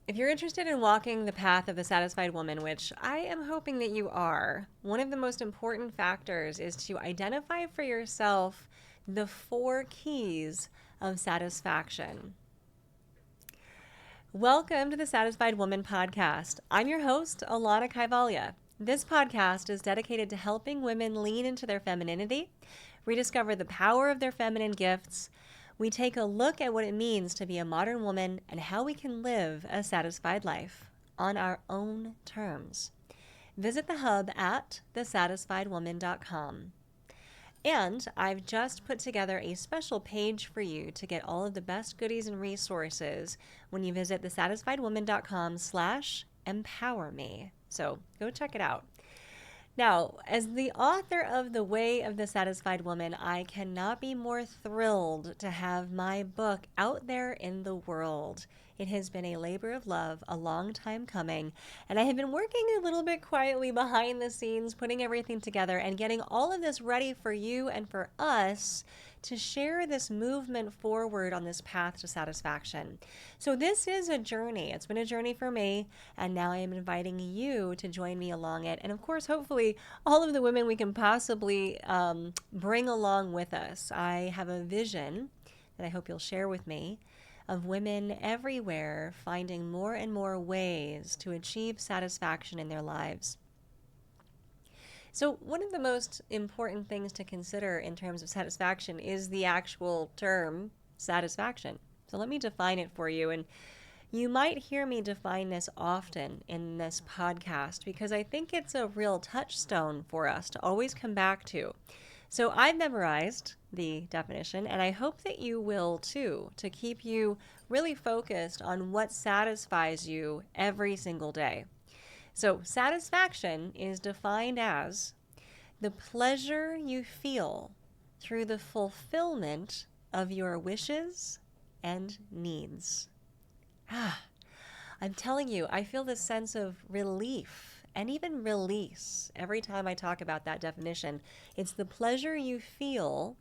If you're interested in walking the path of the satisfied woman, which I am hoping that you are, one of the most important factors is to identify for yourself the 4 keys of satisfaction. Welcome to the Satisfied Woman podcast. I'm your host, Alanna Kaivalya. This podcast is dedicated to helping women lean into their femininity, rediscover the power of their feminine gifts. We take a look at what it means to be a modern woman and how we can live a satisfied life on our own terms. Visit the hub at thesatisfiedwoman.com. And I've just put together a special page for you to get all of the best goodies and resources when you visit thesatisfiedwoman.com/empowerme. So go check it out. Now, as the author of The Way of the Satisfied Woman, I cannot be more thrilled to have my book out there in the world. It has been a labor of love, a long time coming, and I have been working a little bit quietly behind the scenes, putting everything together and getting all of this ready for you and for us to share this movement forward on this path to satisfaction. So this is a journey. It's been a journey for me, and now I am inviting you to join me along it. And of course, hopefully, all of the women we can possibly bring along with us. I have a vision that I hope you'll share with me of women everywhere finding more and more ways to achieve satisfaction in their lives. So one of the most important things to consider in terms of satisfaction is the actual term satisfaction. So let me define it for you. And you might hear me define this often in this podcast because I think it's a real touchstone for us to always come back to. So I've memorized the definition, and I hope that you will too, to keep you really focused on what satisfies you every single day. So satisfaction is defined as the pleasure you feel through the fulfillment of your wishes and needs. I'm telling you, I feel this sense of relief and even release every time I talk about that definition. It's the pleasure you feel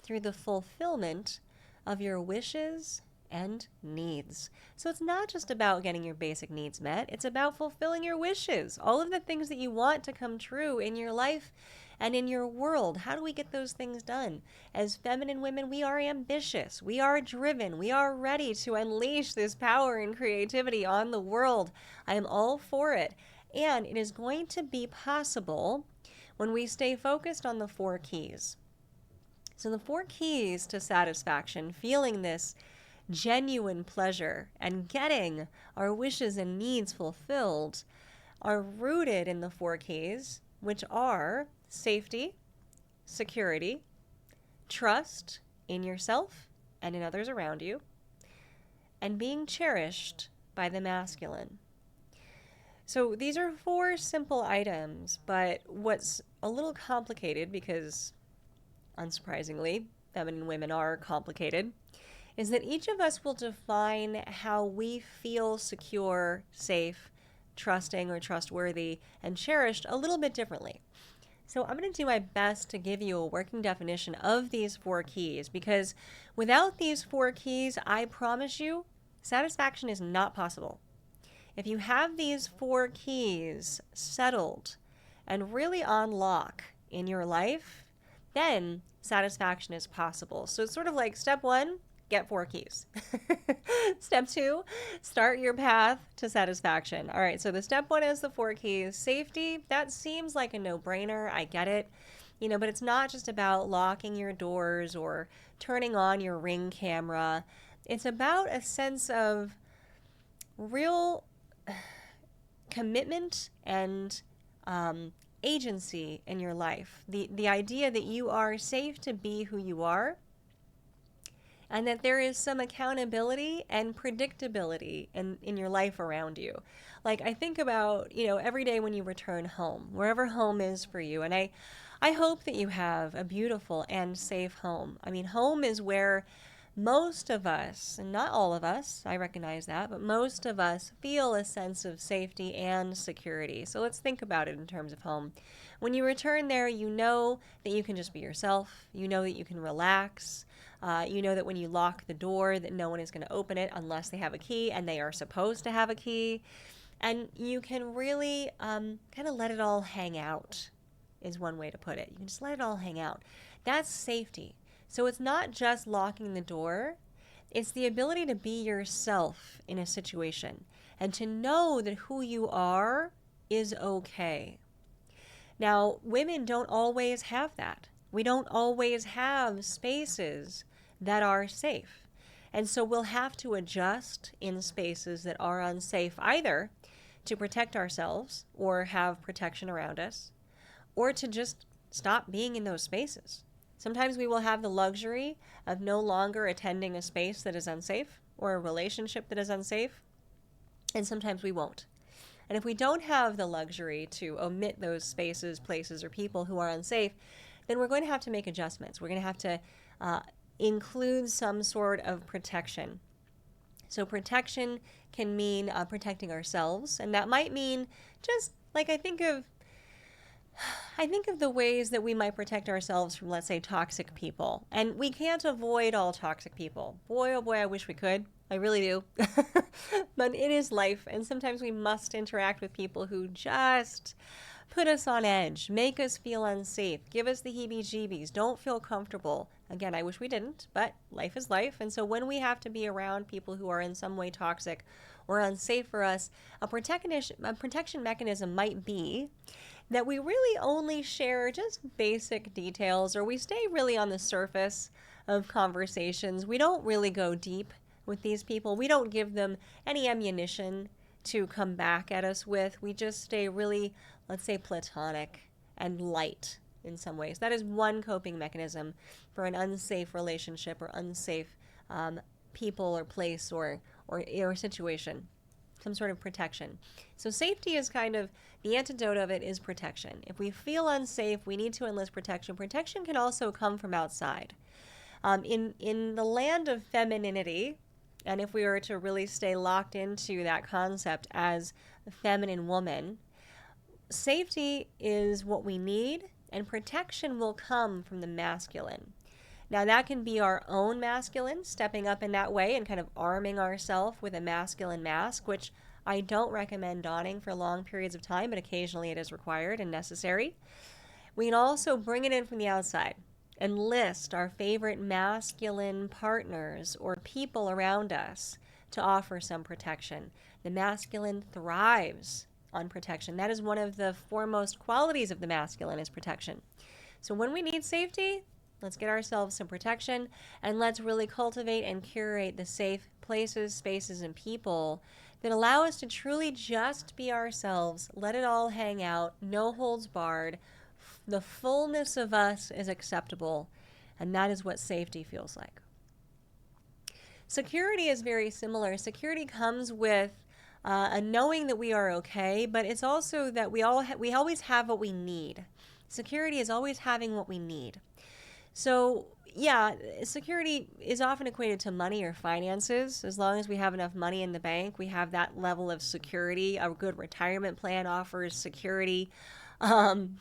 through the fulfillment of your wishes and needs. So it's not just about getting your basic needs met. It's about fulfilling your wishes, all of the things that you want to come true in your life and in your world. How do we get those things done? As feminine women, we are ambitious, we are driven, we are ready to unleash this power and creativity on the world. I am all for it. And it is going to be possible when we stay focused on the 4 keys. So the 4 keys to satisfaction, feeling this genuine pleasure and getting our wishes and needs fulfilled, are rooted in the 4 keys, which are safety, security, trust in yourself and in others around you, and being cherished by the masculine. So these are 4 simple items, but what's a little complicated, because unsurprisingly, feminine women are complicated, is that each of us will define how we feel secure, safe, trusting, or trustworthy, and cherished a little bit differently. So I'm going to do my best to give you a working definition of these 4 keys, because without these 4 keys, I promise you, satisfaction is not possible. If you have these 4 keys settled and really on lock in your life, then satisfaction is possible. So it's sort of like step 1, get 4 keys. Step 2, start your path to satisfaction. All right, so the step 1 is the 4 keys. Safety, that seems like a no-brainer. I get it. But it's not just about locking your doors or turning on your Ring camera. It's about a sense of real commitment and agency in your life. The idea that you are safe to be who you are, and that there is some accountability and predictability in your life around you. Like I think about, every day when you return home, wherever home is for you. And I hope that you have a beautiful and safe home. I mean, home is where most of us, and not all of us, I recognize that, but most of us feel a sense of safety and security. So let's think about it in terms of home. When you return there, you know that you can just be yourself. You know that you can relax. You know that when you lock the door, that no one is going to open it unless they have a key, and they are supposed to have a key. And you can really kind of let it all hang out, is one way to put it. You can just let it all hang out. That's safety. So it's not just locking the door, it's the ability to be yourself in a situation and to know that who you are is okay. Now, women don't always have that. We don't always have spaces that are safe. And so we'll have to adjust in spaces that are unsafe, either to protect ourselves or have protection around us, or to just stop being in those spaces. Sometimes we will have the luxury of no longer attending a space that is unsafe or a relationship that is unsafe, and sometimes we won't. And if we don't have the luxury to omit those spaces, places, or people who are unsafe, then we're going to have to make adjustments. We're going to have to include some sort of protection. So protection can mean protecting ourselves, and that might mean just like I think of the ways that we might protect ourselves from, let's say, toxic people. And we can't avoid all toxic people. Boy, oh boy, I wish we could. I really do. But it is life, and sometimes we must interact with people who just put us on edge, make us feel unsafe, give us the heebie-jeebies, don't feel comfortable. Again, I wish we didn't, but life is life. And so when we have to be around people who are in some way toxic or unsafe for us, a protection mechanism might be that we really only share just basic details, or we stay really on the surface of conversations. We don't really go deep with these people. We don't give them any ammunition to come back at us with. We just stay really, let's say, platonic and light in some ways. That is one coping mechanism for an unsafe relationship or unsafe people or place or situation. Some sort of protection. So safety is kind of, the antidote of it is protection. If we feel unsafe, we need to enlist protection. Protection can also come from outside. In the land of femininity, and if we were to really stay locked into that concept as a feminine woman, safety is what we need, and protection will come from the masculine. Now, that can be our own masculine, stepping up in that way and kind of arming ourselves with a masculine mask, which I don't recommend donning for long periods of time, but occasionally it is required and necessary. We can also bring it in from the outside and list our favorite masculine partners or people around us to offer some protection. The masculine thrives on protection. That is one of the foremost qualities of the masculine, is protection. So when we need safety, let's get ourselves some protection, and let's really cultivate and curate the safe places, spaces, and people that allow us to truly just be ourselves, let it all hang out, no holds barred. The fullness of us is acceptable, and that is what safety feels like. Security is very similar. Security comes with a knowing that we are okay, but it's also that we always have what we need. Security is always having what we need. So, yeah, security is often equated to money or finances. As long as we have enough money in the bank, we have that level of security. A good retirement plan offers security.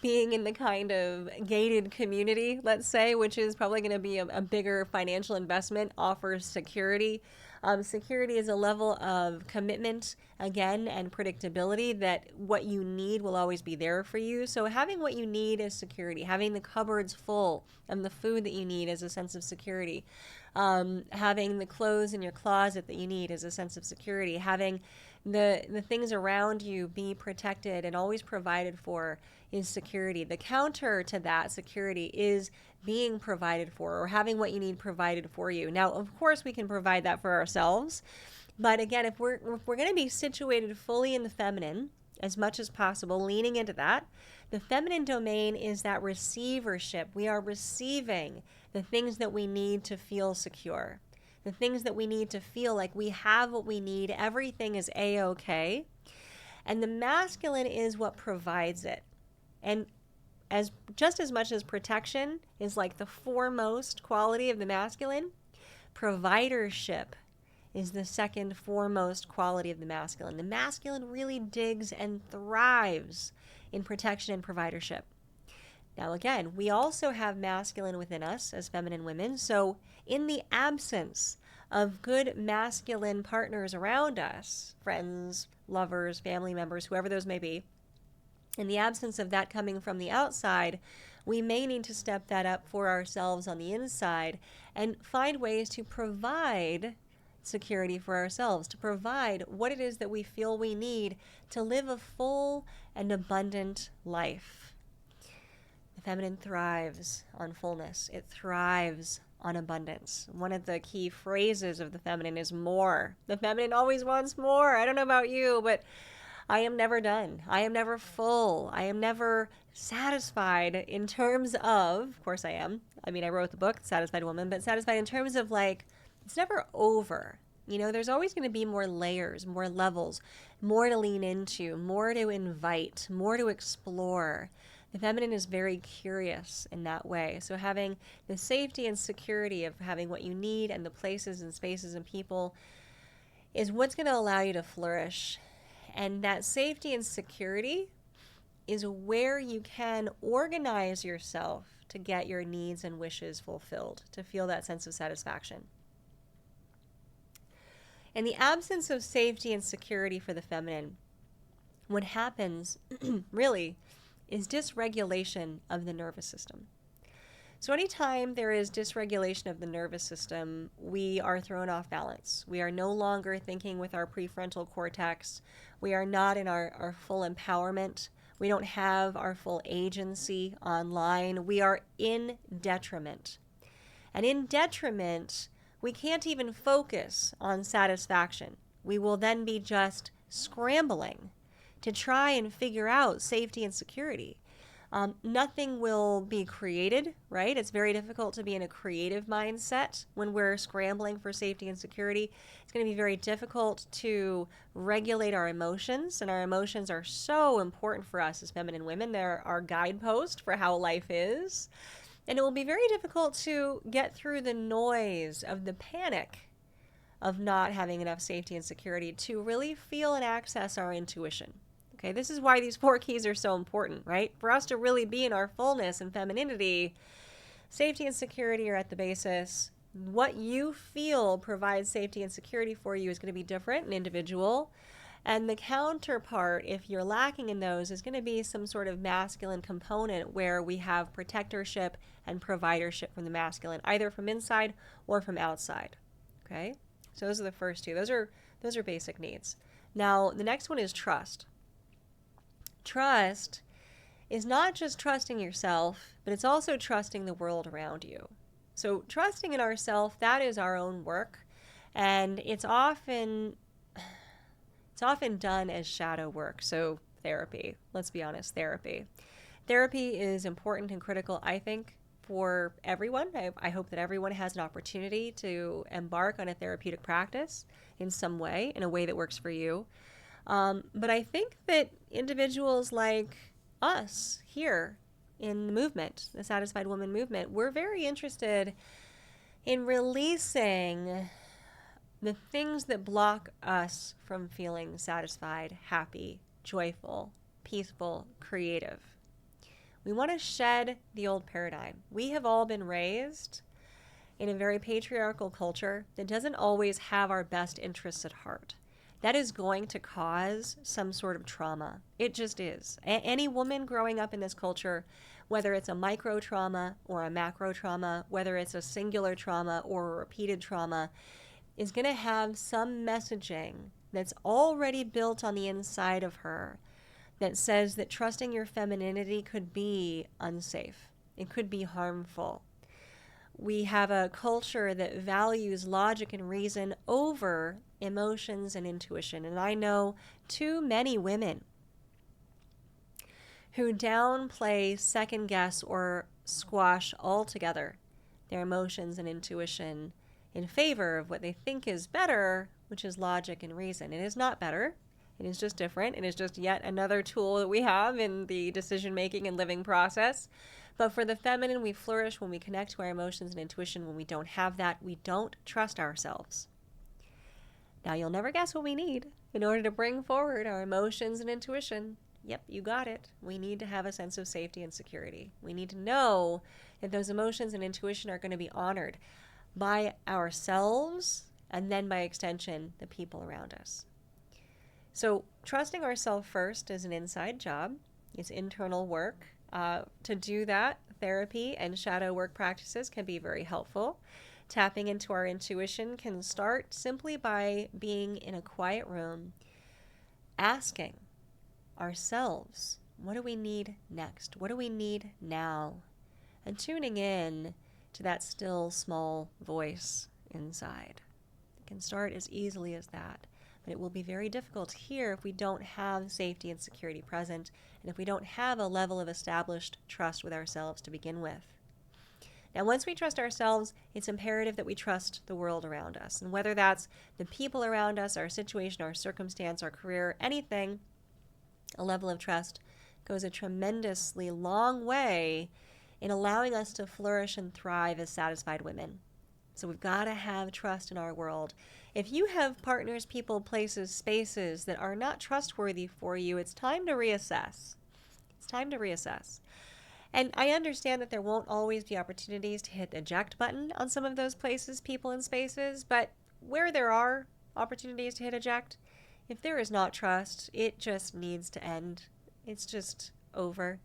Being in the kind of gated community, let's say, which is probably going to be a bigger financial investment, offers security. Security is a level of commitment, again, and predictability that what you need will always be there for you. So having what you need is security. Having the cupboards full of the food that you need is a sense of security. Having the clothes in your closet that you need is a sense of security. Having the things around you be protected and always provided for is security. The counter to that security is being provided for, or having what you need provided for you. Now, of course, we can provide that for ourselves, but again, if we're going to be situated fully in the feminine as much as possible, leaning into that, the feminine domain is that receivership. We are receiving the things that we need to feel secure, the things that we need to feel like we have what we need, everything is A-okay. And the masculine is what provides it. And just as much as protection is like the foremost quality of the masculine, Providership is the second foremost quality of the masculine. The masculine really digs and thrives in protection and providership. Now, again, we also have masculine within us as feminine women. So in the absence of good masculine partners around us, friends, lovers, family members, whoever those may be, in the absence of that coming from the outside, we may need to step that up for ourselves on the inside and find ways to provide security for ourselves, to provide what it is that we feel we need to live a full and abundant life. The feminine thrives on fullness. It thrives on abundance. One of the key phrases of the feminine is more. The feminine always wants more. I don't know about you, but I am never done. I am never full. I am never satisfied in terms of course I am. I mean, I wrote the book, Satisfied Woman, but satisfied in terms of like, it's never over. You know, there's always going to be more layers, more levels, more to lean into, more to invite, more to explore. The feminine is very curious in that way. So having the safety and security of having what you need and the places and spaces and people is what's going to allow you to flourish. And that safety and security is where you can organize yourself to get your needs and wishes fulfilled, to feel that sense of satisfaction. In the absence of safety and security for the feminine, what happens really is dysregulation of the nervous system. So anytime there is dysregulation of the nervous system, we are thrown off balance. We are no longer thinking with our prefrontal cortex. We are not in our full empowerment. We don't have our full agency online. We are in detriment. And in detriment, we can't even focus on satisfaction. We will then be just scrambling to try and figure out safety and security. Nothing will be created, right? It's very difficult to be in a creative mindset when we're scrambling for safety and security. It's going to be very difficult to regulate our emotions, and our emotions are so important for us as feminine women. They're our guidepost for how life is. And it will be very difficult to get through the noise of the panic of not having enough safety and security to really feel and access our intuition. Okay, this is why these 4 keys are so important, right? For us to really be in our fullness and femininity, safety and security are at the basis. What you feel provides safety and security for you is going to be different and individual. And the counterpart, if you're lacking in those, is going to be some sort of masculine component where we have protectorship and providership from the masculine, either from inside or from outside. Okay? So those are the first 2. Those are basic needs. Now, the next one is trust. Trust is not just trusting yourself, but it's also trusting the world around you. So trusting in ourselves, that is our own work, and it's often done as shadow work. So therapy, let's be honest, therapy. Therapy is important and critical, I think, for everyone. I hope that everyone has an opportunity to embark on a therapeutic practice in some way, in a way that works for you. But I think that individuals like us here in the movement, the Satisfied Woman movement, we're very interested in releasing the things that block us from feeling satisfied, happy, joyful, peaceful, creative. We want to shed the old paradigm. We have all been raised in a very patriarchal culture that doesn't always have our best interests at heart. That is going to cause some sort of trauma. It just is. Any woman growing up in this culture, whether it's a micro trauma or a macro trauma, whether it's a singular trauma or a repeated trauma, is going to have some messaging that's already built on the inside of her that says that trusting your femininity could be unsafe. It could be harmful. We have a culture that values logic and reason over emotions and intuition. And I know too many women who downplay, second guess, or squash altogether their emotions and intuition in favor of what they think is better, which is logic and reason. It is not better. It is just different. It is just yet another tool that we have in the decision-making and living process. But for the feminine, we flourish when we connect to our emotions and intuition. When we don't have that, we don't trust ourselves. Now, you'll never guess what we need in order to bring forward our emotions and intuition. Yep, you got it. We need to have a sense of safety and security. We need to know that those emotions and intuition are going to be honored by ourselves and then by extension, the people around us. So trusting ourselves first is an inside job. It's internal work. To do that, therapy and shadow work practices can be very helpful. Tapping into our intuition can start simply by being in a quiet room, asking ourselves, what do we need next? What do we need now? And tuning in to that still small voice inside. It can start as easily as that, but it will be very difficult here if we don't have safety and security present, and if we don't have a level of established trust with ourselves to begin with. Now, once we trust ourselves, it's imperative that we trust the world around us. And whether that's the people around us, our situation, our circumstance, our career, anything, a level of trust goes a tremendously long way in allowing us to flourish and thrive as satisfied women. So we've got to have trust in our world. If you have partners, people, places, spaces that are not trustworthy for you, it's time to reassess. It's time to reassess. And I understand that there won't always be opportunities to hit the eject button on some of those places, people, and spaces, but where there are opportunities to hit eject, if there is not trust, it just needs to end. It's just over.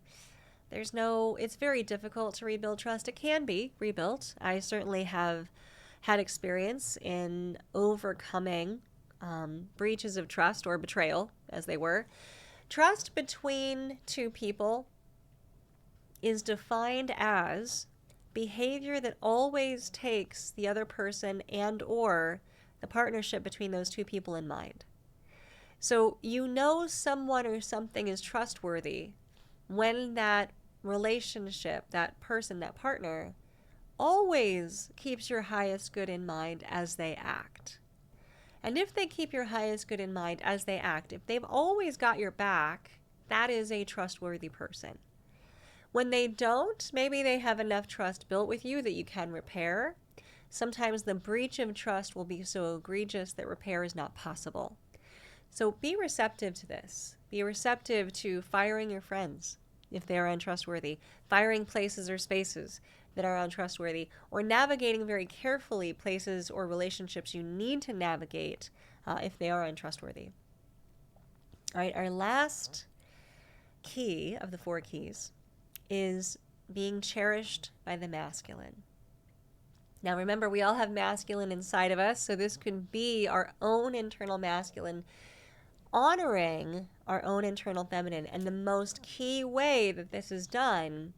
It's very difficult to rebuild trust. It can be rebuilt. I certainly have had experience in overcoming breaches of trust or betrayal, as they were. Trust between two people is defined as behavior that always takes the other person and or the partnership between those two people in mind. So you know someone or something is trustworthy when that relationship, that person, that partner always keeps your highest good in mind as they act. And if they keep your highest good in mind as they act, if they've always got your back, that is a trustworthy person. When they don't, maybe they have enough trust built with you that you can repair. Sometimes the breach of trust will be so egregious that repair is not possible. So be receptive to this. Be receptive to firing your friends if they are untrustworthy, firing places or spaces that are untrustworthy, or navigating very carefully places or relationships you need to navigate if they are untrustworthy. All right, our last key of the 4 keys is being cherished by the masculine. Now remember, we all have masculine inside of us, so this could be our own internal masculine honoring our own internal feminine. And the most key way that this is done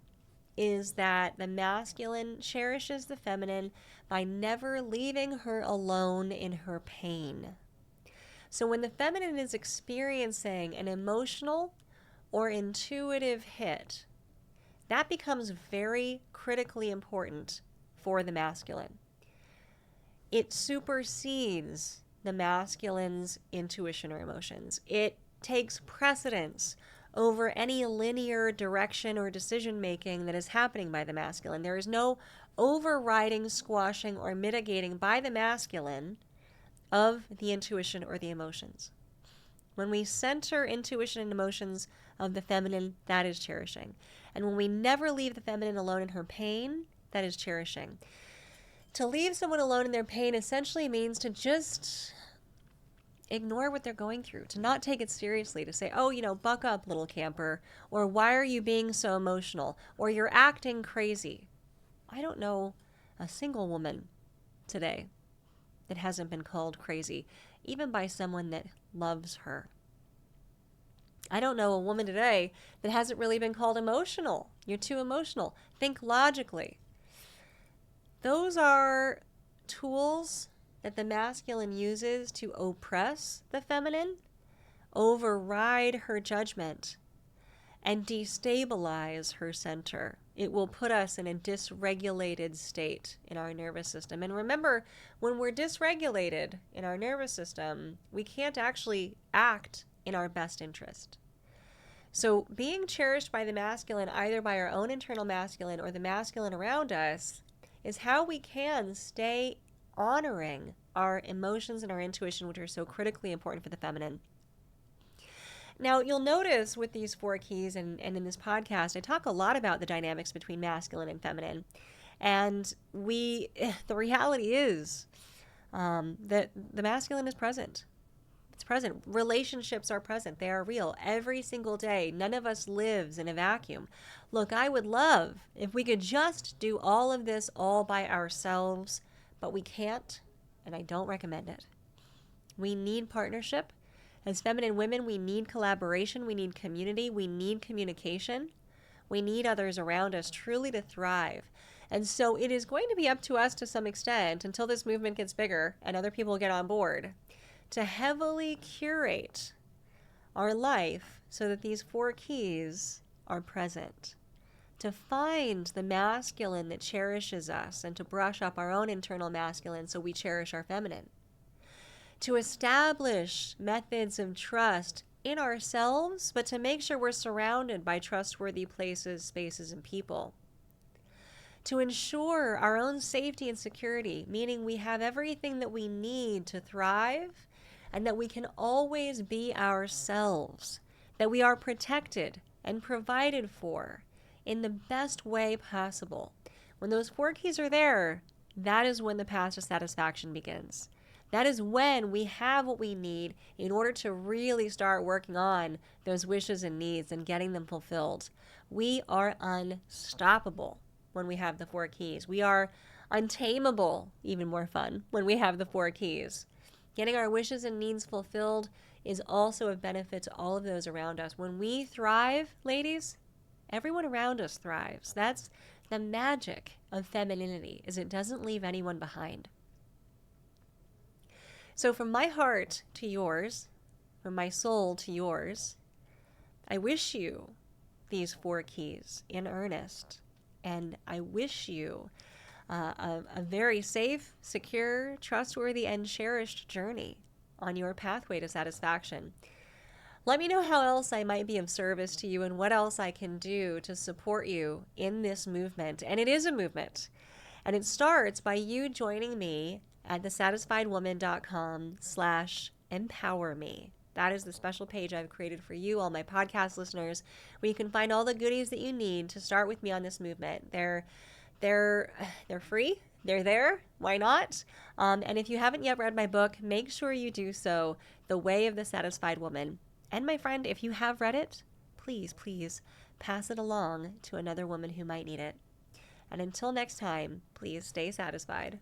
is that the masculine cherishes the feminine by never leaving her alone in her pain. So when the feminine is experiencing an emotional or intuitive hit, that becomes very critically important for the masculine. It supersedes the masculine's intuition or emotions. It takes precedence over any linear direction or decision making that is happening by the masculine. There is no overriding, squashing, or mitigating by the masculine of the intuition or the emotions. When we center intuition and emotions of the feminine, that is cherishing. And when we never leave the feminine alone in her pain, that is cherishing. To leave someone alone in their pain essentially means to just ignore what they're going through, to not take it seriously, to say, oh, buck up, little camper, or why are you being so emotional, or you're acting crazy. I don't know a single woman today that hasn't been called crazy, even by someone that loves her. I don't know a woman today that hasn't really been called emotional. You're too emotional. Think logically. Those are tools that the masculine uses to oppress the feminine, override her judgment, and destabilize her center. It will put us in a dysregulated state in our nervous system. And remember, when we're dysregulated in our nervous system, we can't actually act in our best interest. So being cherished by the masculine, either by our own internal masculine or the masculine around us, is how we can stay honoring our emotions and our intuition, which are so critically important for the feminine. Now, you'll notice with these 4 keys and in this podcast, I talk a lot about the dynamics between masculine and feminine. And the reality is that the masculine is present. It's present. Relationships are present. They are real every single day. None of us lives in a vacuum. Look, I would love if we could just do all of this all by ourselves, but we can't, and I don't recommend it. We need partnership. As feminine women, we need collaboration. We need community. We need communication. We need others around us truly to thrive. And so it is going to be up to us to some extent, until this movement gets bigger and other people get on board, to heavily curate our life so that these 4 keys are present. To find the masculine that cherishes us and to brush up our own internal masculine so we cherish our feminine. To establish methods of trust in ourselves, but to make sure we're surrounded by trustworthy places, spaces, and people. To ensure our own safety and security, meaning we have everything that we need to thrive and that we can always be ourselves, that we are protected and provided for in the best way possible. When those 4 keys are there, that is when the path to satisfaction begins. That is when we have what we need in order to really start working on those wishes and needs and getting them fulfilled. We are unstoppable when we have the 4 keys. We are untamable, even more fun, when we have the 4 keys. Getting our wishes and needs fulfilled is also of benefit to all of those around us. When we thrive, ladies, everyone around us thrives. That's the magic of femininity, is it doesn't leave anyone behind. So from my heart to yours, from my soul to yours, I wish you these 4 keys in earnest. And I wish you a very safe, secure, trustworthy, and cherished journey on your pathway to satisfaction. Let me know how else I might be of service to you and what else I can do to support you in this movement. And it is a movement. And it starts by you joining me at thesatisfiedwoman.com/empowerme. That is the special page I've created for you, all my podcast listeners, where you can find all the goodies that you need to start with me on this movement. They're free. They're there. Why not? And if you haven't yet read my book, make sure you do so, The Way of the Satisfied Woman. And my friend, if you have read it, please, please pass it along to another woman who might need it. And until next time, please stay satisfied.